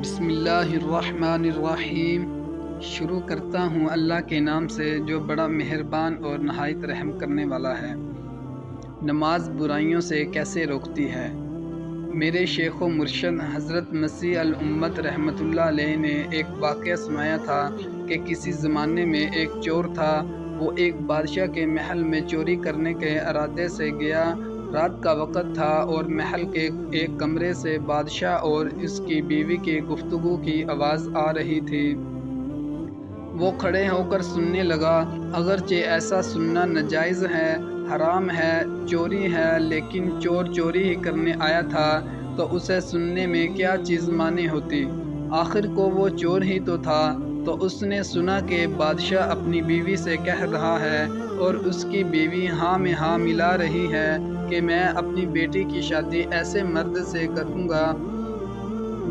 بسم اللہ الرحمن الرحیم۔ شروع کرتا ہوں اللہ کے نام سے جو بڑا مہربان اور نہایت رحم کرنے والا ہے۔ نماز برائیوں سے کیسے روکتی ہے؟ میرے شیخ و مرشد حضرت مسیح الامت رحمۃ اللہ علیہ نے ایک واقعہ سنایا تھا کہ کسی زمانے میں ایک چور تھا۔ وہ ایک بادشاہ کے محل میں چوری کرنے کے ارادے سے گیا۔ رات کا وقت تھا اور محل کے ایک کمرے سے بادشاہ اور اس کی بیوی کی گفتگو کی آواز آ رہی تھی۔ وہ کھڑے ہو کر سننے لگا۔ اگرچہ ایسا سننا ناجائز ہے، حرام ہے، چوری ہے، لیکن چور چوری ہی کرنے آیا تھا تو اسے سننے میں کیا چیز مانی ہوتی؟ آخر کو وہ چور ہی تو تھا۔ تو اس نے سنا کہ بادشاہ اپنی بیوی سے کہہ رہا ہے اور اس کی بیوی ہاں میں ہاں ملا رہی ہے کہ میں اپنی بیٹی کی شادی ایسے مرد سے کروں گا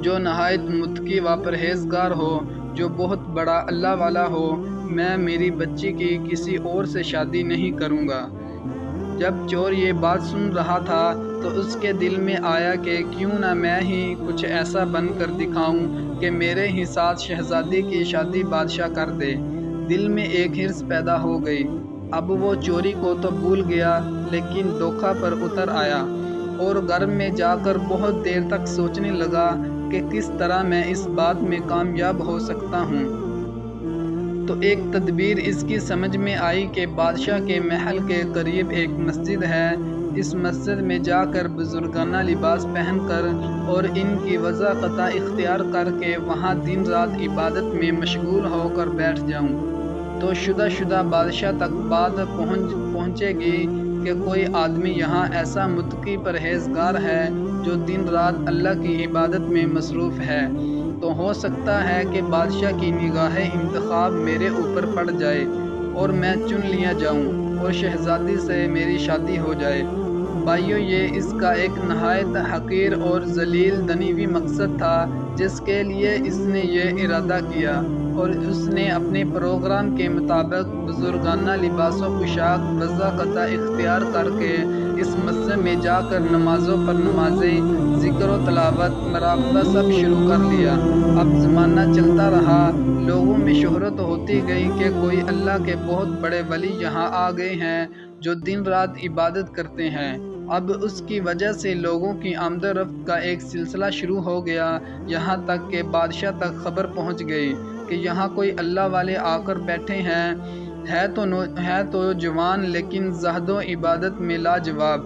جو نہایت متقی و پرہیزگار ہو، جو بہت بڑا اللہ والا ہو۔ میں میری بچی کی کسی اور سے شادی نہیں کروں گا۔ جب چور یہ بات سن رہا تھا تو اس کے دل میں آیا کہ کیوں نہ میں ہی کچھ ایسا بن کر دکھاؤں کہ میرے ہی ساتھ شہزادی کی شادی بادشاہ کر دے۔ دل میں ایک حرص پیدا ہو گئی۔ اب وہ چوری کو تو بھول گیا لیکن دھوکہ پر اتر آیا اور گھر میں جا کر بہت دیر تک سوچنے لگا کہ کس طرح میں اس بات میں کامیاب ہو سکتا ہوں۔ تو ایک تدبیر اس کی سمجھ میں آئی کہ بادشاہ کے محل کے قریب ایک مسجد ہے۔ اس مسجد میں جا کر بزرگانہ لباس پہن کر اور ان کی وضاحت اختیار کر کے وہاں دن رات عبادت میں مشغول ہو کر بیٹھ جاؤں تو شدہ بادشاہ تک بات پہنچے گی کہ کوئی آدمی یہاں ایسا متقی پرہیزگار ہے جو دن رات اللہ کی عبادت میں مصروف ہے، تو ہو سکتا ہے کہ بادشاہ کی نگاہ انتخاب میرے اوپر پڑ جائے اور میں چن لیا جاؤں اور شہزادی سے میری شادی ہو جائے۔ بھائیو، یہ اس کا ایک نہایت حقیر اور ذلیل دنیوی مقصد تھا جس کے لیے اس نے یہ ارادہ کیا، اور اس نے اپنے پروگرام کے مطابق بزرگانہ لباس و پوشاک وضاحت اختیار کر کے اس مسجد میں جا کر نمازوں پر نمازیں، ذکر و تلاوت، مراقبہ سب شروع کر لیا۔ اب زمانہ چلتا رہا، لوگوں میں شہرت ہوتی گئی کہ کوئی اللہ کے بہت بڑے ولی یہاں آ گئے ہیں جو دن رات عبادت کرتے ہیں۔ اب اس کی وجہ سے لوگوں کی آمد و رفت کا ایک سلسلہ شروع ہو گیا، یہاں تک کہ بادشاہ تک خبر پہنچ گئی کہ یہاں کوئی اللہ والے آ کر بیٹھے ہیں۔ ہے تو جوان لیکن زہد و عبادت میں لاجواب،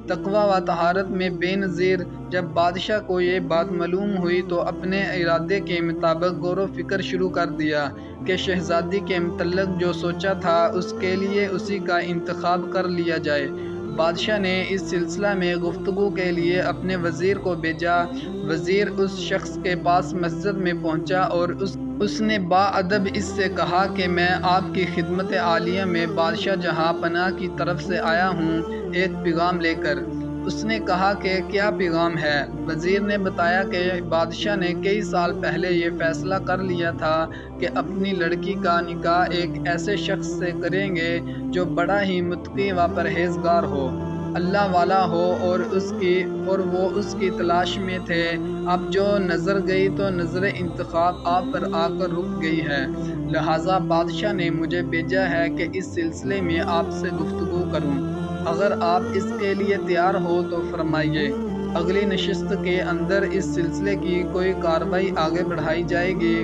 تقویٰ و طہارت میں بے نظیر۔ جب بادشاہ کو یہ بات معلوم ہوئی تو اپنے ارادے کے مطابق غور و فکر شروع کر دیا کہ شہزادی کے متعلق جو سوچا تھا اس کے لیے اسی کا انتخاب کر لیا جائے۔ بادشاہ نے اس سلسلہ میں گفتگو کے لیے اپنے وزیر کو بھیجا۔ وزیر اس شخص کے پاس مسجد میں پہنچا اور اس نے باادب اس سے کہا کہ میں آپ کی خدمت عالیہ میں بادشاہ جہاں پناہ کی طرف سے آیا ہوں ایک پیغام لے کر۔ اس نے کہا کہ کیا پیغام ہے؟ وزیر نے بتایا کہ بادشاہ نے کئی سال پہلے یہ فیصلہ کر لیا تھا کہ اپنی لڑکی کا نکاح ایک ایسے شخص سے کریں گے جو بڑا ہی متقی و پرہیزگار ہو، اللہ والا ہو، اور وہ اس کی تلاش میں تھے۔ اب جو نظر گئی تو نظر انتخاب آپ پر آ کر رک گئی ہے، لہٰذا بادشاہ نے مجھے بھیجا ہے کہ اس سلسلے میں آپ سے گفتگو کروں۔ اگر آپ اس کے لیے تیار ہو تو فرمائیے، اگلی نشست کے اندر اس سلسلے کی کوئی کارروائی آگے بڑھائی جائے گی۔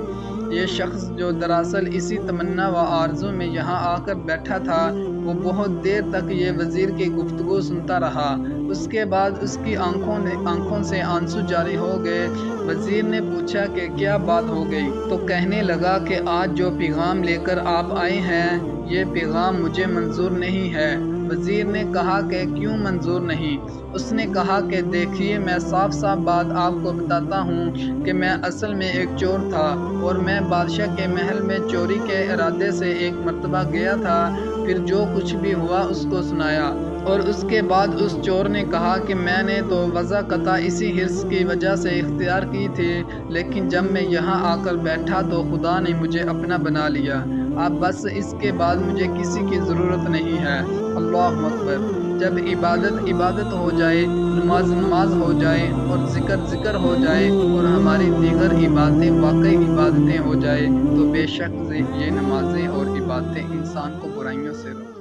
یہ شخص جو دراصل اسی تمنا و آرزو میں یہاں آ کر بیٹھا تھا، وہ بہت دیر تک یہ وزیر کی گفتگو سنتا رہا۔ اس کے بعد اس کی آنکھوں سے آنسو جاری ہو گئے۔ وزیر نے پوچھا کہ کیا بات ہو گئی؟ تو کہنے لگا کہ آج جو پیغام لے کر آپ آئے ہیں یہ پیغام مجھے منظور نہیں ہے۔ وزیر نے کہا کہ کیوں منظور نہیں؟ اس نے کہا کہ دیکھیے، میں صاف بات آپ کو بتاتا ہوں کہ میں اصل میں ایک چور تھا اور میں بادشاہ کے محل میں چوری کے ارادے سے ایک مرتبہ گیا تھا، پھر جو کچھ بھی ہوا اس کو سنایا، اور اس کے بعد اس چور نے کہا کہ میں نے تو وضاحت اسی حرص کی وجہ سے اختیار کی تھی، لیکن جب میں یہاں آ کر بیٹھا تو خدا نے مجھے اپنا بنا لیا۔ اب بس اس کے بعد مجھے کسی کی ضرورت نہیں ہے۔ اللہ اکبر۔ جب عبادت عبادت ہو جائے، نماز نماز ہو جائے اور ذکر ذکر ہو جائے اور ہماری دیگر عبادتیں واقعی عبادتیں ہو جائے تو بے شک یہ نمازیں اور عبادتیں انسان کو برائیوں سے روکیں۔